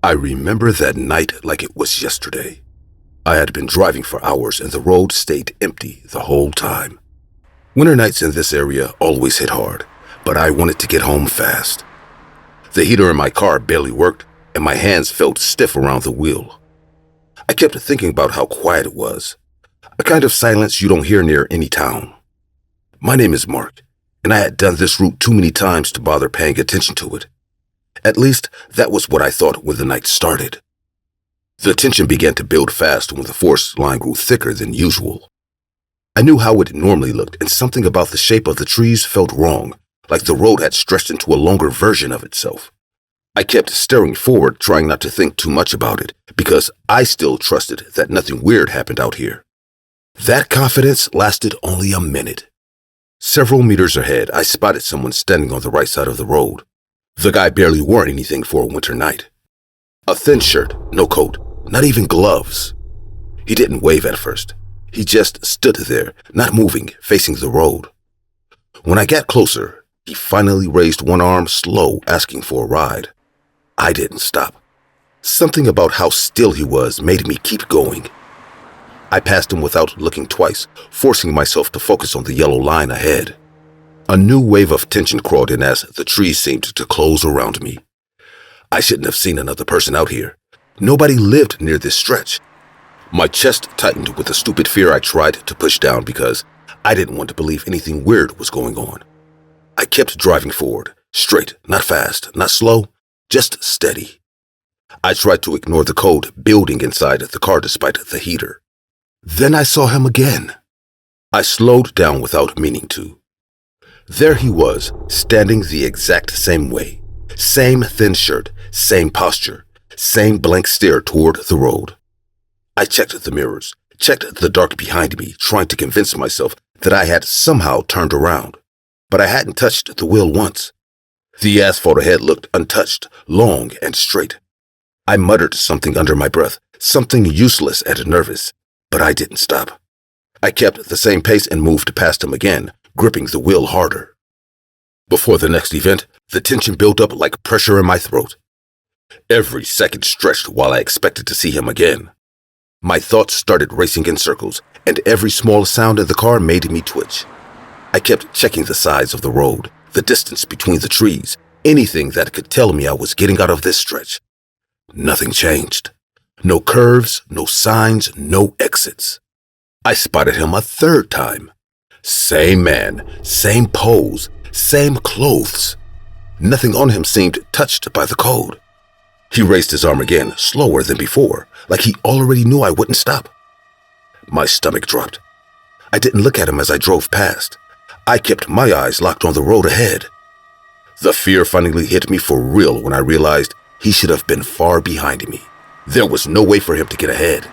I remember that night like it was yesterday. I had been driving for hours and the road stayed empty the whole time. Winter nights in this area always hit hard, but I wanted to get home fast. The heater in my car barely worked and my hands felt stiff around the wheel. I kept thinking about how quiet it was, a kind of silence you don't hear near any town. My name is Mark, and I had done this route too many times to bother paying attention to it. At least, that was what I thought when the night started. The tension began to build fast when the forest line grew thicker than usual. I knew how it normally looked, and something about the shape of the trees felt wrong, like the road had stretched into a longer version of itself. I kept staring forward, trying not to think too much about it, because I still trusted that nothing weird happened out here. That confidence lasted only a minute. Several meters ahead, I spotted someone standing on the right side of the road. The guy barely wore anything for a winter night. A thin shirt, no coat, not even gloves. He didn't wave at first. He just stood there, not moving, facing the road. When I got closer, he finally raised one arm, slow, asking for a ride. I didn't stop. Something about how still he was made me keep going. I passed him without looking twice, forcing myself to focus on the yellow line ahead. A new wave of tension crawled in as the trees seemed to close around me. I shouldn't have seen another person out here. Nobody lived near this stretch. My chest tightened with a stupid fear I tried to push down because I didn't want to believe anything weird was going on. I kept driving forward, straight, not fast, not slow, just steady. I tried to ignore the cold building inside the car despite the heater. Then I saw him again. I slowed down without meaning to. There he was, standing the exact same way. Same thin shirt, same posture, same blank stare toward the road. I checked the mirrors, checked the dark behind me, trying to convince myself that I had somehow turned around. But I hadn't touched the wheel once. The asphalt ahead looked untouched, long and straight. I muttered something under my breath, something useless and nervous, but I didn't stop. I kept the same pace and moved past him again, gripping the wheel harder. Before the next event, the tension built up like pressure in my throat. Every second stretched while I expected to see him again. My thoughts started racing in circles, and every small sound in the car made me twitch. I kept checking the sides of the road, the distance between the trees, anything that could tell me I was getting out of this stretch. Nothing changed. No curves, no signs, no exits. I spotted him a third time. Same man, same pose, same clothes. Nothing on him seemed touched by the code. He raised his arm again, slower than before, like he already knew I wouldn't stop. My stomach dropped. I didn't look at him as I drove past. I kept my eyes locked on the road ahead. The fear finally hit me for real when I realized he should have been far behind me. There was no way for him to get ahead.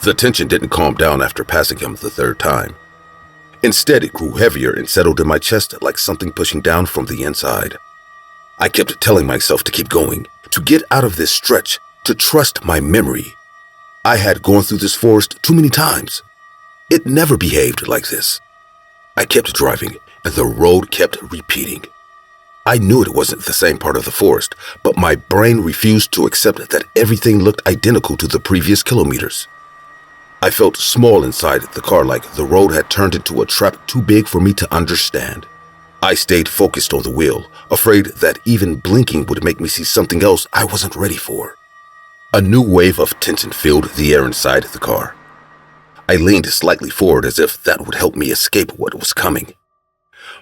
The tension didn't calm down after passing him the third time. Instead, it grew heavier and settled in my chest like something pushing down from the inside. I kept telling myself to keep going, to get out of this stretch, to trust my memory. I had gone through this forest too many times. It never behaved like this. I kept driving, and the road kept repeating. I knew it wasn't the same part of the forest, but my brain refused to accept that everything looked identical to the previous kilometers. I felt small inside the car, like the road had turned into a trap too big for me to understand. I stayed focused on the wheel, afraid that even blinking would make me see something else I wasn't ready for. A new wave of tension filled the air inside the car. I leaned slightly forward as if that would help me escape what was coming.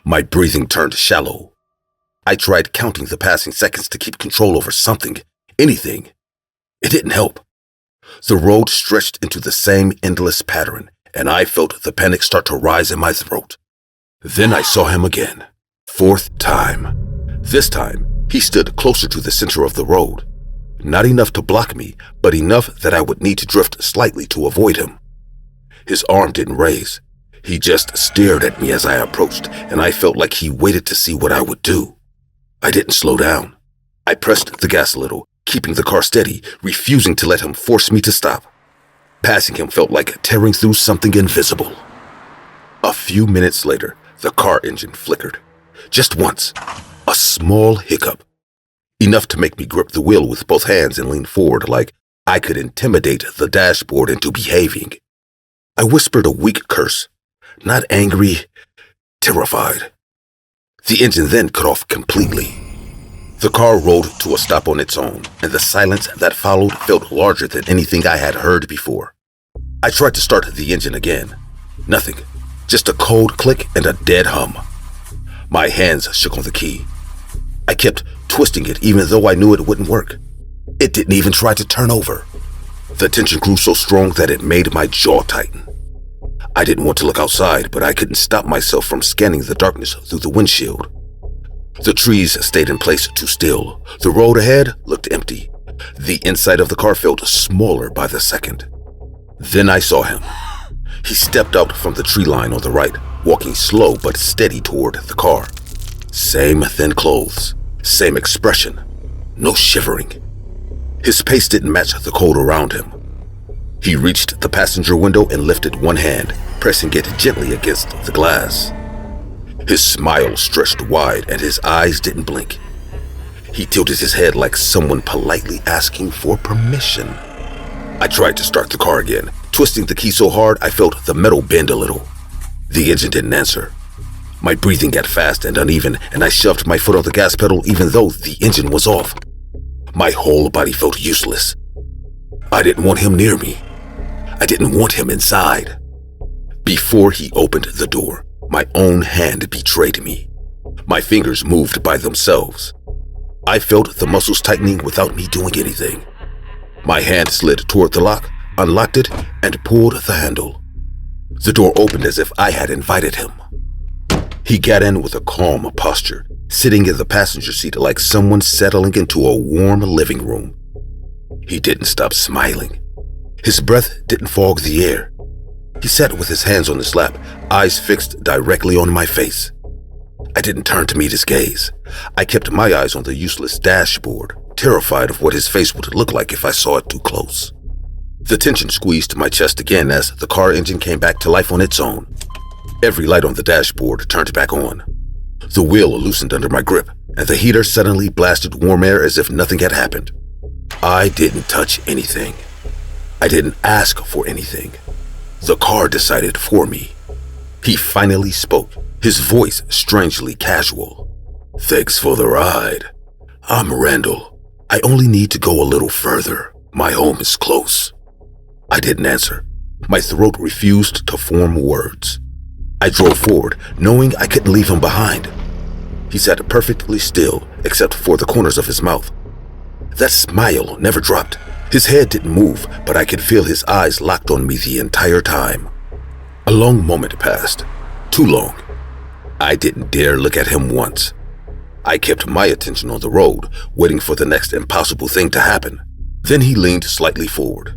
My breathing turned shallow. I tried counting the passing seconds to keep control over something, anything. It didn't help. The road stretched into the same endless pattern, and I felt the panic start to rise in my throat. Then I saw him again. Fourth time. This time, he stood closer to the center of the road. Not enough to block me, but enough that I would need to drift slightly to avoid him. His arm didn't raise. He just stared at me as I approached, and I felt like he waited to see what I would do. I didn't slow down. I pressed the gas a little, keeping the car steady, refusing to let him force me to stop. Passing him felt like tearing through something invisible. A few minutes later, the car engine flickered. Just once. A small hiccup. enough to make me grip the wheel with both hands and lean forward like I could intimidate the dashboard into behaving. I whispered a weak curse, not angry, terrified. The engine then cut off completely. The car rolled to a stop on its own, and the silence that followed felt larger than anything I had heard before. I tried to start the engine again. Nothing. Just a cold click and a dead hum. My hands shook on the key. I kept twisting it even though I knew it wouldn't work. It didn't even try to turn over. The tension grew so strong that it made my jaw tighten. I didn't want to look outside, but I couldn't stop myself from scanning the darkness through the windshield. The trees stayed in place too still. The road ahead looked empty. The inside of the car felt smaller by the second. Then I saw him. He stepped out from the tree line on the right, walking slow but steady toward the car. Same thin clothes, same expression, no shivering. His pace didn't match the cold around him. He reached the passenger window and lifted one hand, pressing it gently against the glass. His smile stretched wide and his eyes didn't blink. He tilted his head like someone politely asking for permission. I tried to start the car again, twisting the key so hard I felt the metal bend a little. The engine didn't answer. My breathing got fast and uneven, and I shoved my foot on the gas pedal even though the engine was off. My whole body felt useless. I didn't want him near me. I didn't want him inside. Before he opened the door, my own hand betrayed me. My fingers moved by themselves. I felt the muscles tightening without me doing anything. My hand slid toward the lock, unlocked it, and pulled the handle. The door opened as if I had invited him. He got in with a calm posture, sitting in the passenger seat like someone settling into a warm living room. He didn't stop smiling. His breath didn't fog the air. He sat with his hands on his lap, eyes fixed directly on my face. I didn't turn to meet his gaze. I kept my eyes on the useless dashboard, terrified of what his face would look like if I saw it too close. The tension squeezed my chest again as the car engine came back to life on its own. Every light on the dashboard turned back on. The wheel loosened under my grip, and the heater suddenly blasted warm air as if nothing had happened. I didn't touch anything. I didn't ask for anything. The car decided for me. He finally spoke, his voice strangely casual. "Thanks for the ride. I'm Randall. I only need to go a little further. My home is close." I didn't answer. My throat refused to form words. I drove forward, knowing I couldn't leave him behind. He sat perfectly still, except for the corners of his mouth. That smile never dropped. His head didn't move, but I could feel his eyes locked on me the entire time. A long moment passed. Too long. I didn't dare look at him once. I kept my attention on the road, waiting for the next impossible thing to happen. Then he leaned slightly forward.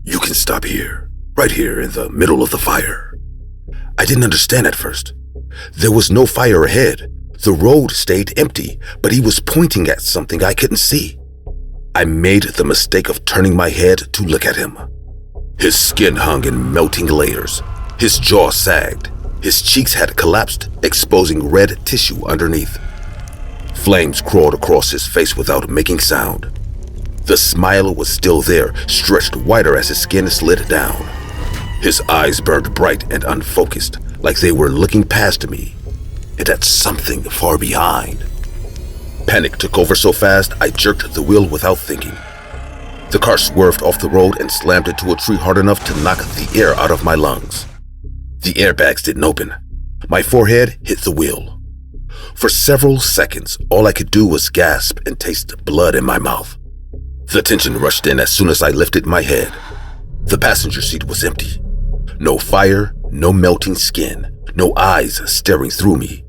"You can stop here, right here in the middle of the fire." I didn't understand at first. There was no fire ahead. The road stayed empty, but he was pointing at something I couldn't see. I made the mistake of turning my head to look at him. His skin hung in melting layers. His jaw sagged. His cheeks had collapsed, exposing red tissue underneath. Flames crawled across his face without making sound. The smile was still there, stretched wider as his skin slid down. His eyes burned bright and unfocused, like they were looking past me and at something far behind. Panic took over so fast, I jerked the wheel without thinking. The car swerved off the road and slammed into a tree hard enough to knock the air out of my lungs. The airbags didn't open. My forehead hit the wheel. For several seconds, all I could do was gasp and taste blood in my mouth. The tension rushed in as soon as I lifted my head. The passenger seat was empty. No fire, no melting skin, no eyes staring through me.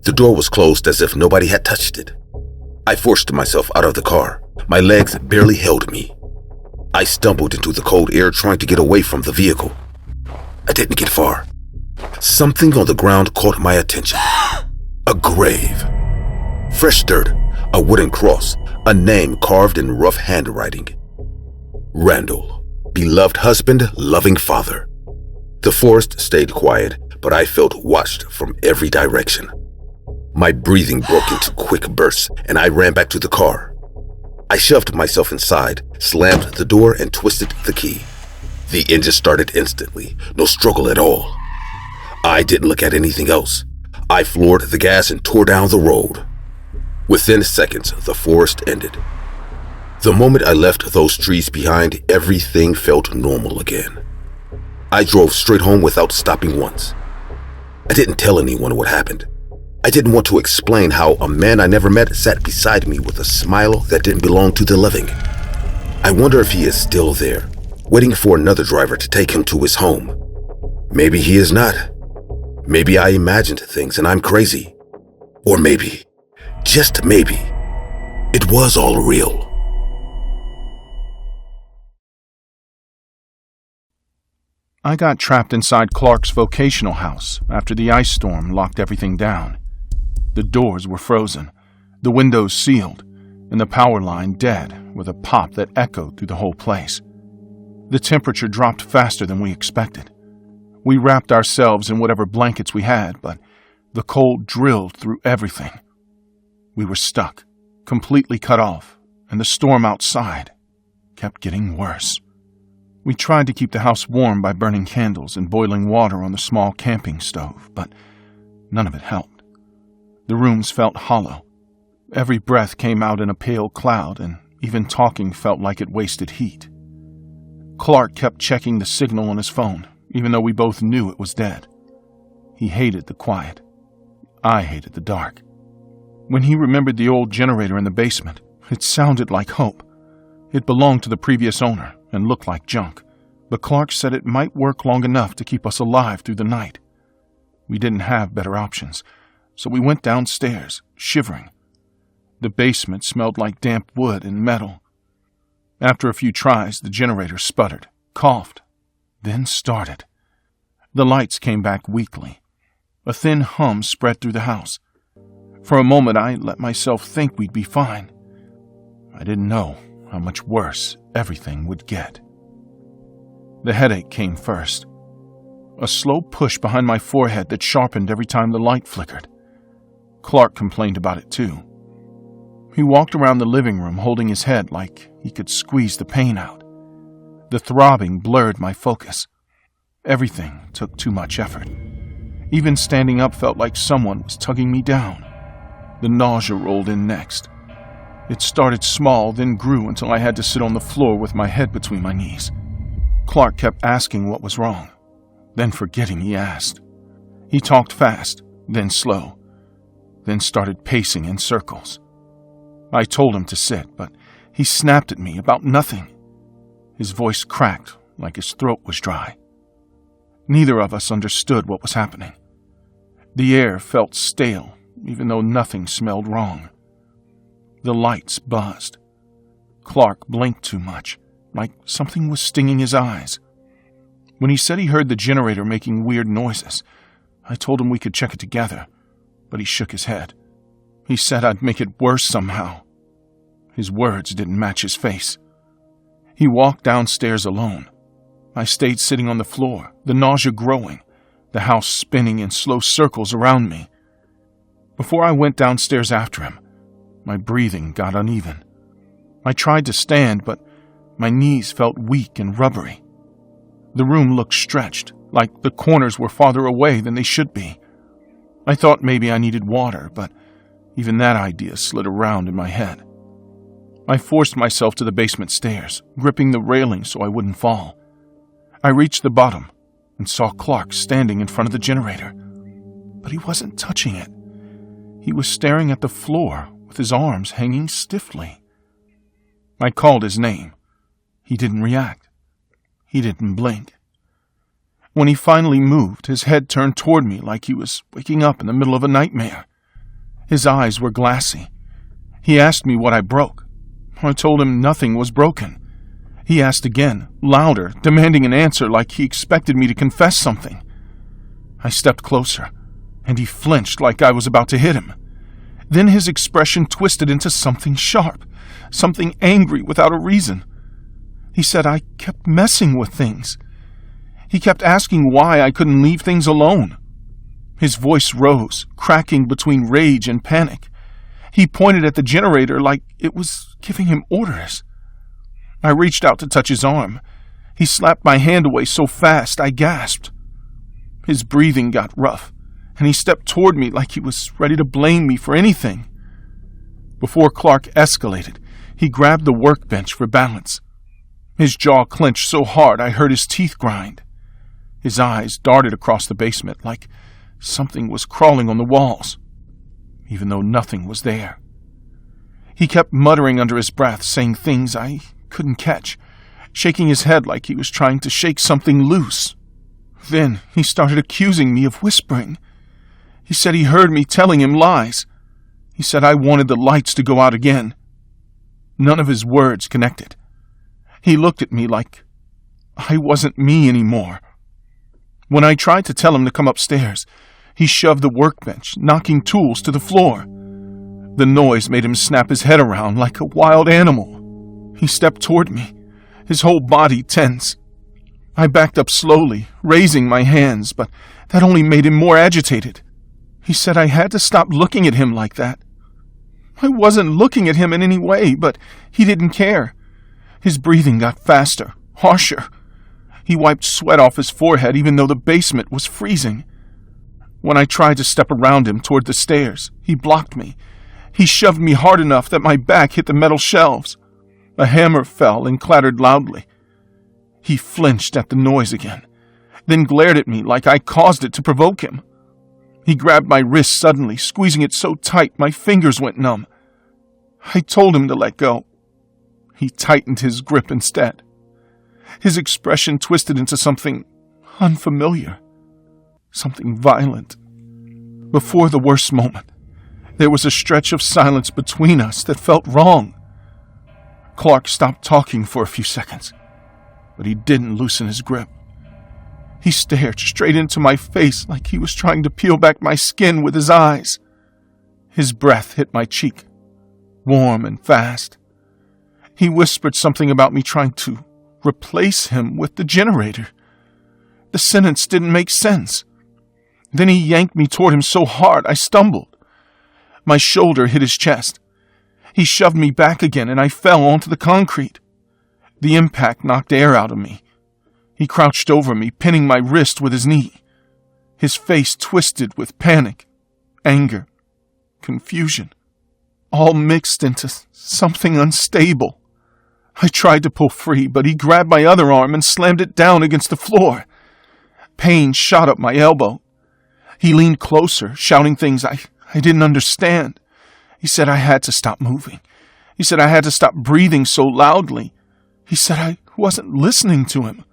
The door was closed as if nobody had touched it. I forced myself out of the car. My legs barely held me. I stumbled into the cold air trying to get away from the vehicle. I didn't get far. Something on the ground caught my attention. A grave. Fresh dirt, a wooden cross, a name carved in rough handwriting. Randall, beloved husband, loving father. The forest stayed quiet, but I felt watched from every direction. My breathing broke into quick bursts, and I ran back to the car. I shoved myself inside, slammed the door, and twisted the key. The engine started instantly, no struggle at all. I didn't look at anything else. I floored the gas and tore down the road. Within seconds, the forest ended. The moment I left those trees behind, everything felt normal again. I drove straight home without stopping once. I didn't tell anyone what happened. I didn't want to explain how a man I never met sat beside me with a smile that didn't belong to the living. I wonder if he is still there, waiting for another driver to take him to his home. Maybe he is not. Maybe I imagined things and I'm crazy. Or maybe, just maybe, it was all real. I got trapped inside Clark's vocational house after the ice storm locked everything down. The doors were frozen, the windows sealed, and the power line dead with a pop that echoed through the whole place. The temperature dropped faster than we expected. We wrapped ourselves in whatever blankets we had, but the cold drilled through everything. We were stuck, completely cut off, and the storm outside kept getting worse. We tried to keep the house warm by burning candles and boiling water on the small camping stove, but none of it helped. The rooms felt hollow. Every breath came out in a pale cloud, and even talking felt like it wasted heat. Clark kept checking the signal on his phone, even though we both knew it was dead. He hated the quiet. I hated the dark. When he remembered the old generator in the basement, it sounded like hope. It belonged to the previous owner and looked like junk, but Clark said it might work long enough to keep us alive through the night. We didn't have better options, so we went downstairs, shivering. The basement smelled like damp wood and metal. After a few tries, the generator sputtered, coughed, then started. The lights came back weakly. A thin hum spread through the house. For a moment, I let myself think we'd be fine. I didn't know how much worse everything would get. The headache came first. A slow push behind my forehead that sharpened every time the light flickered. Clark complained about it too. He walked around the living room holding his head like he could squeeze the pain out. The throbbing blurred my focus. Everything took too much effort. Even standing up felt like someone was tugging me down. The nausea rolled in next. It started small, then grew until I had to sit on the floor with my head between my knees. Clark kept asking what was wrong, then forgetting he asked. He talked fast, then slow, then started pacing in circles. I told him to sit, but he snapped at me about nothing. His voice cracked like his throat was dry. Neither of us understood what was happening. The air felt stale, even though nothing smelled wrong. The lights buzzed. Clark blinked too much, like something was stinging his eyes. When he said he heard the generator making weird noises, I told him we could check it together, but he shook his head. He said I'd make it worse somehow. His words didn't match his face. He walked downstairs alone. I stayed sitting on the floor, the nausea growing, the house spinning in slow circles around me. Before I went downstairs after him, my breathing got uneven. I tried to stand, but my knees felt weak and rubbery. The room looked stretched, like the corners were farther away than they should be. I thought maybe I needed water, but even that idea slid around in my head. I forced myself to the basement stairs, gripping the railing so I wouldn't fall. I reached the bottom and saw Clark standing in front of the generator, but he wasn't touching it. He was staring at the floor with his arms hanging stiffly. I called his name. He didn't react. He didn't blink. When he finally moved, his head turned toward me like he was waking up in the middle of a nightmare. His eyes were glassy. He asked me what I broke. I told him nothing was broken. He asked again, louder, demanding an answer like he expected me to confess something. I stepped closer, and he flinched like I was about to hit him. Then his expression twisted into something sharp, something angry without a reason. He said I kept messing with things. He kept asking why I couldn't leave things alone. His voice rose, cracking between rage and panic. He pointed at the generator like it was giving him orders. I reached out to touch his arm. He slapped my hand away so fast I gasped. His breathing got rough, and he stepped toward me like he was ready to blame me for anything. Before Clark escalated, he grabbed the workbench for balance. His jaw clenched so hard I heard his teeth grind. His eyes darted across the basement like something was crawling on the walls, even though nothing was there. He kept muttering under his breath, saying things I couldn't catch, shaking his head like he was trying to shake something loose. Then he started accusing me of whispering. He said he heard me telling him lies. He said I wanted the lights to go out again. None of his words connected. He looked at me like I wasn't me anymore. When I tried to tell him to come upstairs, he shoved the workbench, knocking tools to the floor. The noise made him snap his head around like a wild animal. He stepped toward me, his whole body tense. I backed up slowly, raising my hands, but that only made him more agitated. He said I had to stop looking at him like that. I wasn't looking at him in any way, but he didn't care. His breathing got faster, harsher. He wiped sweat off his forehead even though the basement was freezing. When I tried to step around him toward the stairs, he blocked me. He shoved me hard enough that my back hit the metal shelves. A hammer fell and clattered loudly. He flinched at the noise again, then glared at me like I caused it to provoke him. He grabbed my wrist suddenly, squeezing it so tight my fingers went numb. I told him to let go. He tightened his grip instead. His expression twisted into something unfamiliar, something violent. Before the worst moment, there was a stretch of silence between us that felt wrong. Clark stopped talking for a few seconds, but he didn't loosen his grip. He stared straight into my face like he was trying to peel back my skin with his eyes. His breath hit my cheek, warm and fast. He whispered something about me trying to replace him with the generator. The sentence didn't make sense. Then he yanked me toward him so hard I stumbled. My shoulder hit his chest. He shoved me back again and I fell onto the concrete. The impact knocked air out of me. He crouched over me, pinning my wrist with his knee. His face twisted with panic, anger, confusion, all mixed into something unstable. I tried to pull free, but he grabbed my other arm and slammed it down against the floor. Pain shot up my elbow. He leaned closer, shouting things I didn't understand. He said I had to stop moving. He said I had to stop breathing so loudly. He said I wasn't listening to him.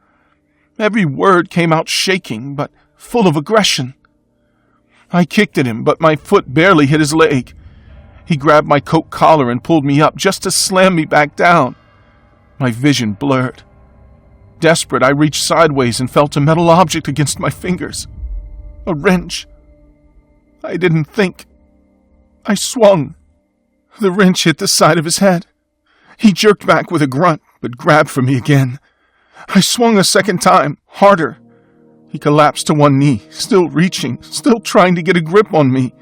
Every word came out shaking, but full of aggression. I kicked at him, but my foot barely hit his leg. He grabbed my coat collar and pulled me up just to slam me back down. My vision blurred. Desperate, I reached sideways and felt a metal object against my fingers. A wrench. I didn't think. I swung. The wrench hit the side of his head. He jerked back with a grunt, but grabbed for me again. I swung a second time, harder. He collapsed to one knee, still reaching, still trying to get a grip on me.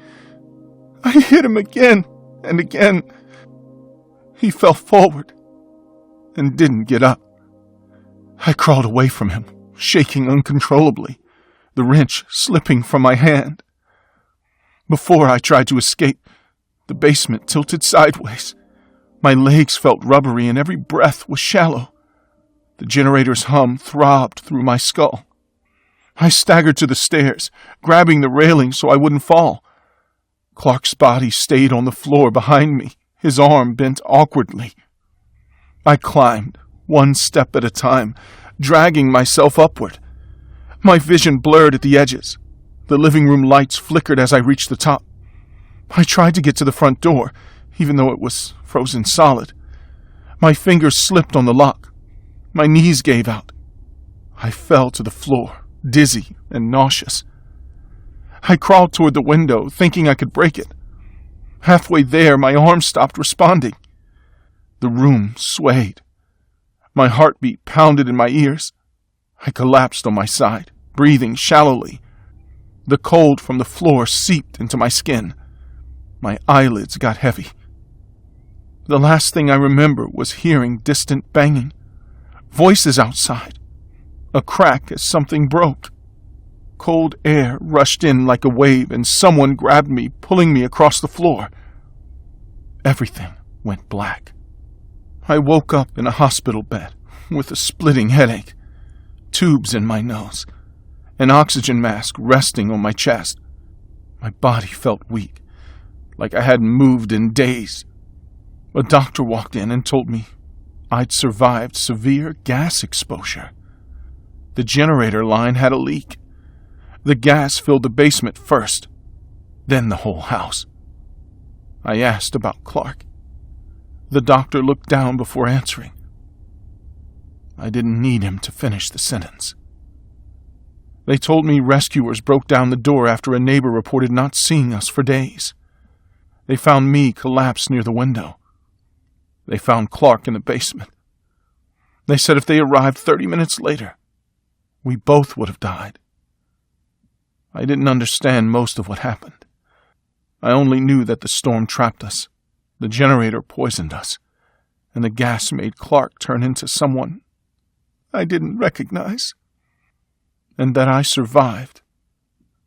I hit him again and again. He fell forward and didn't get up. I crawled away from him, shaking uncontrollably, the wrench slipping from my hand. Before I tried to escape, the basement tilted sideways. My legs felt rubbery and every breath was shallow. The generator's hum throbbed through my skull. I staggered to the stairs, grabbing the railing so I wouldn't fall. Clark's body stayed on the floor behind me, his arm bent awkwardly. I climbed, one step at a time, dragging myself upward. My vision blurred at the edges. The living room lights flickered as I reached the top. I tried to get to the front door, even though it was frozen solid. My fingers slipped on the lock. My knees gave out. I fell to the floor, dizzy and nauseous. I crawled toward the window, thinking I could break it. Halfway there, my arm stopped responding. The room swayed. My heartbeat pounded in my ears. I collapsed on my side, breathing shallowly. The cold from the floor seeped into my skin. My eyelids got heavy. The last thing I remember was hearing distant banging, voices outside, a crack as something broke. Cold air rushed in like a wave, and someone grabbed me, pulling me across the floor. Everything went black. I woke up in a hospital bed with a splitting headache, tubes in my nose, an oxygen mask resting on my chest. My body felt weak, like I hadn't moved in days. A doctor walked in and told me I'd survived severe gas exposure. The generator line had a leak. The gas filled the basement first, then the whole house. I asked about Clark. The doctor looked down before answering. I didn't need him to finish the sentence. They told me rescuers broke down the door after a neighbor reported not seeing us for days. They found me collapsed near the window. They found Clark in the basement. They said if they arrived 30 minutes later, we both would have died. I didn't understand most of what happened. I only knew that the storm trapped us, the generator poisoned us, and the gas made Clark turn into someone I didn't recognize, and that I survived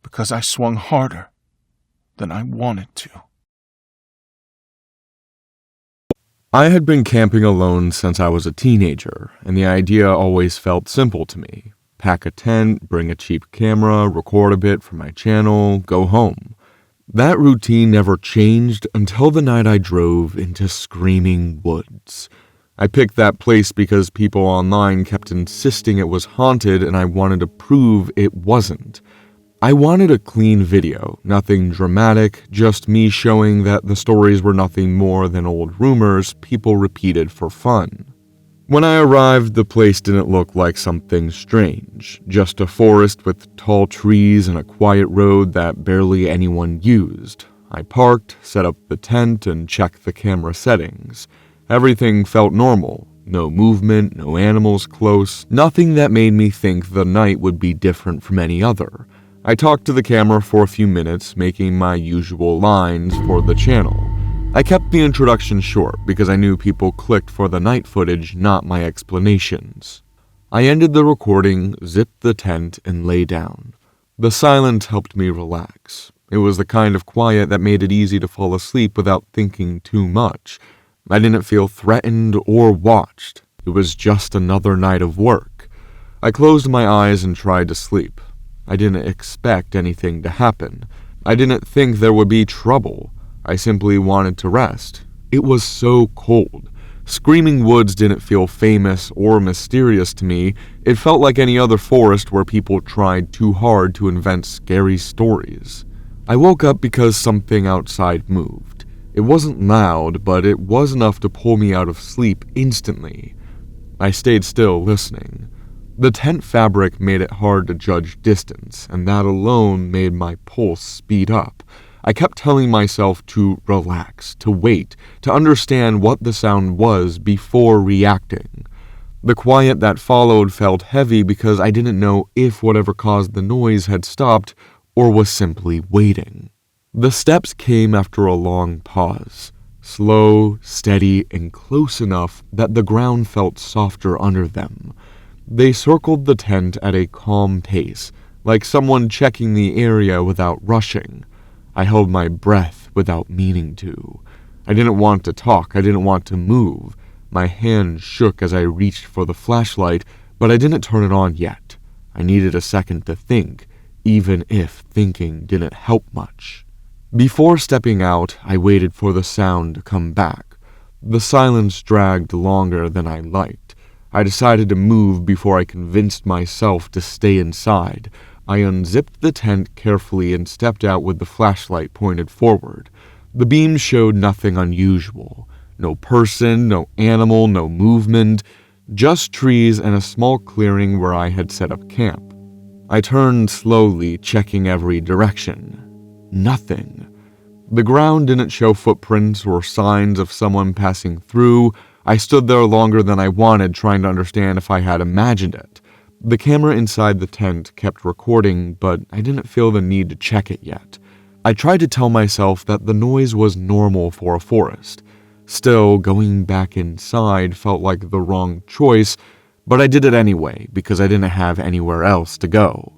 because I swung harder than I wanted to. I had been camping alone since I was a teenager, and the idea always felt simple to me. Pack a tent, bring a cheap camera, record a bit for my channel, go home. That routine never changed until the night I drove into Screaming Woods. I picked that place because people online kept insisting it was haunted, and I wanted to prove it wasn't. I wanted a clean video, nothing dramatic, just me showing that the stories were nothing more than old rumors people repeated for fun. When I arrived, the place didn't look like something strange, just a forest with tall trees and a quiet road that barely anyone used. I parked, set up the tent, and checked the camera settings. Everything felt normal. No movement, no animals close, nothing that made me think the night would be different from any other. I talked to the camera for a few minutes, making my usual lines for the channel. I kept the introduction short because I knew people clicked for the night footage, not my explanations. I ended the recording, zipped the tent, and lay down. The silence helped me relax. It was the kind of quiet that made it easy to fall asleep without thinking too much. I didn't feel threatened or watched. It was just another night of work. I closed my eyes and tried to sleep. I didn't expect anything to happen. I didn't think there would be trouble. I simply wanted to rest. It was so cold. Screaming Woods didn't feel famous or mysterious to me. It felt like any other forest where people tried too hard to invent scary stories. I woke up because something outside moved. It wasn't loud, but it was enough to pull me out of sleep instantly. I stayed still, listening. The tent fabric made it hard to judge distance, and that alone made my pulse speed up. I kept telling myself to relax, to wait, to understand what the sound was before reacting. The quiet that followed felt heavy because I didn't know if whatever caused the noise had stopped or was simply waiting. The steps came after a long pause, slow, steady, and close enough that the ground felt softer under them. They circled the tent at a calm pace, like someone checking the area without rushing. I held my breath without meaning to. I didn't want to talk. I didn't want to move. My hand shook as I reached for the flashlight, but I didn't turn it on yet. I needed a second to think, even if thinking didn't help much. Before stepping out, I waited for the sound to come back. The silence dragged longer than I liked. I decided to move before I convinced myself to stay inside. I unzipped the tent carefully and stepped out with the flashlight pointed forward. The beam showed nothing unusual. No person, no animal, no movement, just trees and a small clearing where I had set up camp. I turned slowly, checking every direction. Nothing. The ground didn't show footprints or signs of someone passing through. I stood there longer than I wanted, trying to understand if I had imagined it. The camera inside the tent kept recording, but I didn't feel the need to check it yet. I tried to tell myself that the noise was normal for a forest. Still, going back inside felt like the wrong choice, but I did it anyway because I didn't have anywhere else to go.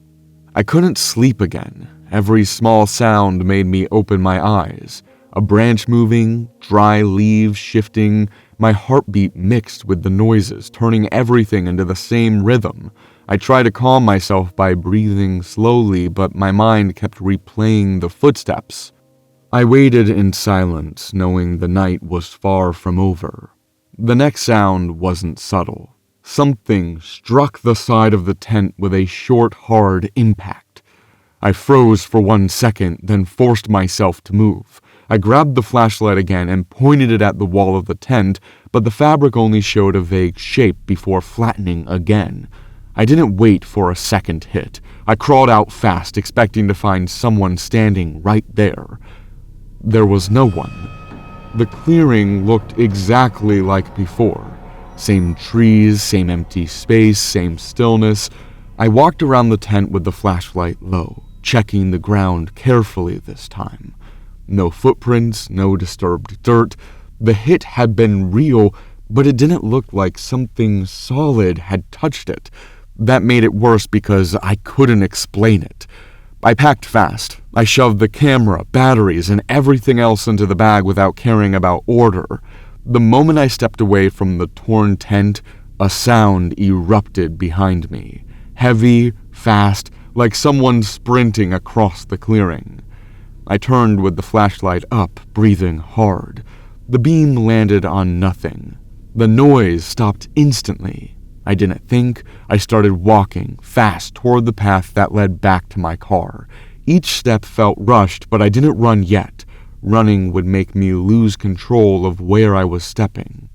I couldn't sleep again. Every small sound made me open my eyes. A branch moving, dry leaves shifting, my heartbeat mixed with the noises, turning everything into the same rhythm. I tried to calm myself by breathing slowly, but my mind kept replaying the footsteps. I waited in silence, knowing the night was far from over. The next sound wasn't subtle. Something struck the side of the tent with a short, hard impact. I froze for 1 second, then forced myself to move. I grabbed the flashlight again and pointed it at the wall of the tent, but the fabric only showed a vague shape before flattening again. I didn't wait for a second hit. I crawled out fast, expecting to find someone standing right there. There was no one. The clearing looked exactly like before. Same trees, same empty space, same stillness. I walked around the tent with the flashlight low, checking the ground carefully this time. No footprints, no disturbed dirt. The hit had been real, but it didn't look like something solid had touched it. That made it worse because I couldn't explain it. I packed fast. I shoved the camera, batteries, and everything else into the bag without caring about order. The moment I stepped away from the torn tent, a sound erupted behind me. Heavy, fast, like someone sprinting across the clearing. I turned with the flashlight up, breathing hard. The beam landed on nothing. The noise stopped instantly. I didn't think. I started walking fast toward the path that led back to my car. Each step felt rushed, but I didn't run yet. Running would make me lose control of where I was stepping.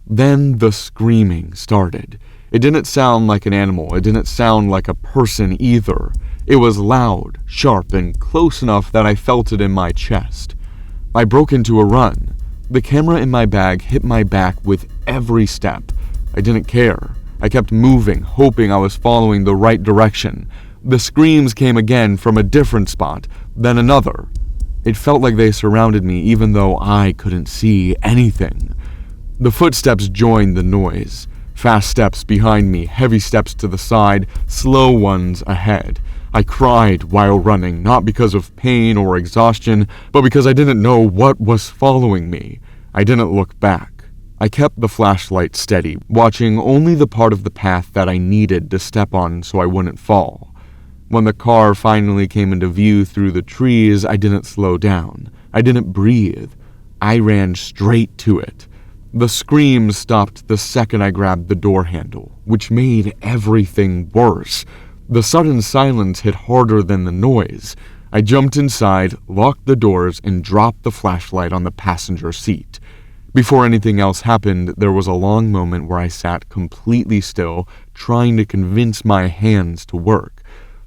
Then the screaming started. It didn't sound like an animal. It didn't sound like a person either. It was loud, sharp, and close enough that I felt it in my chest. I broke into a run. The camera in my bag hit my back with every step. I didn't care. I kept moving, hoping I was following the right direction. The screams came again from a different spot, then another. It felt like they surrounded me even though I couldn't see anything. The footsteps joined the noise. Fast steps behind me, heavy steps to the side, slow ones ahead. I cried while running, not because of pain or exhaustion, but because I didn't know what was following me. I didn't look back. I kept the flashlight steady, watching only the part of the path that I needed to step on so I wouldn't fall. When the car finally came into view through the trees, I didn't slow down. I didn't breathe. I ran straight to it. The screams stopped the second I grabbed the door handle, which made everything worse. The sudden silence hit harder than the noise. I jumped inside, locked the doors, and dropped the flashlight on the passenger seat. Before anything else happened, there was a long moment where I sat completely still, trying to convince my hands to work.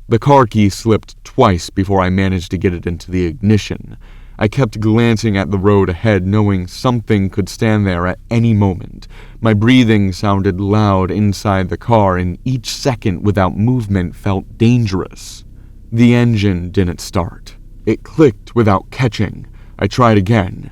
The car key slipped twice before I managed to get it into the ignition. I kept glancing at the road ahead, knowing something could stand there at any moment. My breathing sounded loud inside the car, and each second without movement felt dangerous. The engine didn't start. It clicked without catching. I tried again.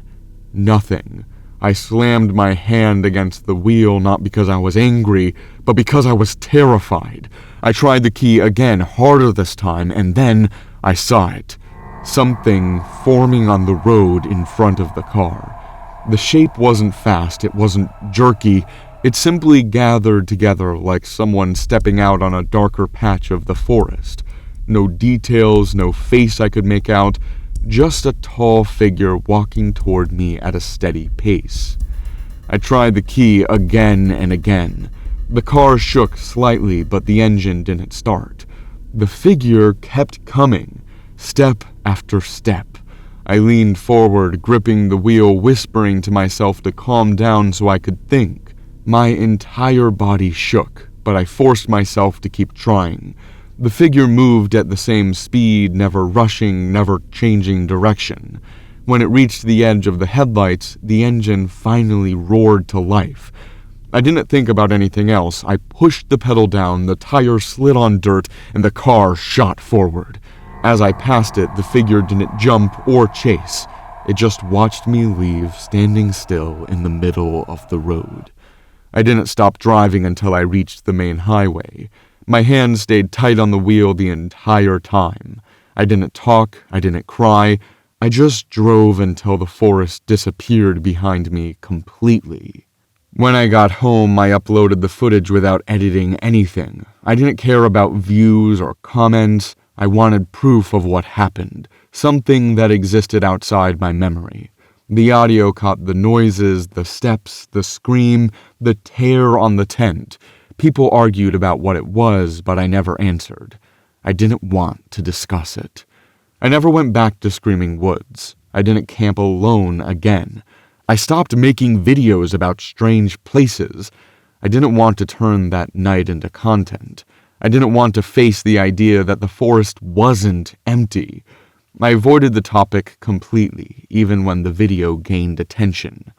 Nothing. I slammed my hand against the wheel not because I was angry, but because I was terrified. I tried the key again, harder this time, and then I saw it. Something forming on the road in front of the car. The shape wasn't fast, it wasn't jerky, it simply gathered together like someone stepping out on a darker patch of the forest. No details, no face I could make out, just a tall figure walking toward me at a steady pace. I tried the key again and again. The car shook slightly, but the engine didn't start. The figure kept coming, step after step. I leaned forward, gripping the wheel, whispering to myself to calm down so I could think. My entire body shook, but I forced myself to keep trying. The figure moved at the same speed, never rushing, never changing direction. When it reached the edge of the headlights, the engine finally roared to life. I didn't think about anything else. I pushed the pedal down, the tire slid on dirt, and the car shot forward. As I passed it, the figure didn't jump or chase. It just watched me leave, standing still in the middle of the road. I didn't stop driving until I reached the main highway. My hand stayed tight on the wheel the entire time. I didn't talk, I didn't cry. I just drove until the forest disappeared behind me completely. When I got home, I uploaded the footage without editing anything. I didn't care about views or comments. I wanted proof of what happened, something that existed outside my memory. The audio caught the noises, the steps, the scream, the tear on the tent. People argued about what it was, but I never answered. I didn't want to discuss it. I never went back to Screaming Woods. I didn't camp alone again. I stopped making videos about strange places. I didn't want to turn that night into content. I didn't want to face the idea that the forest wasn't empty. I avoided the topic completely, even when the video gained attention.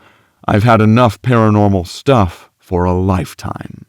I've had enough paranormal stuff for a lifetime.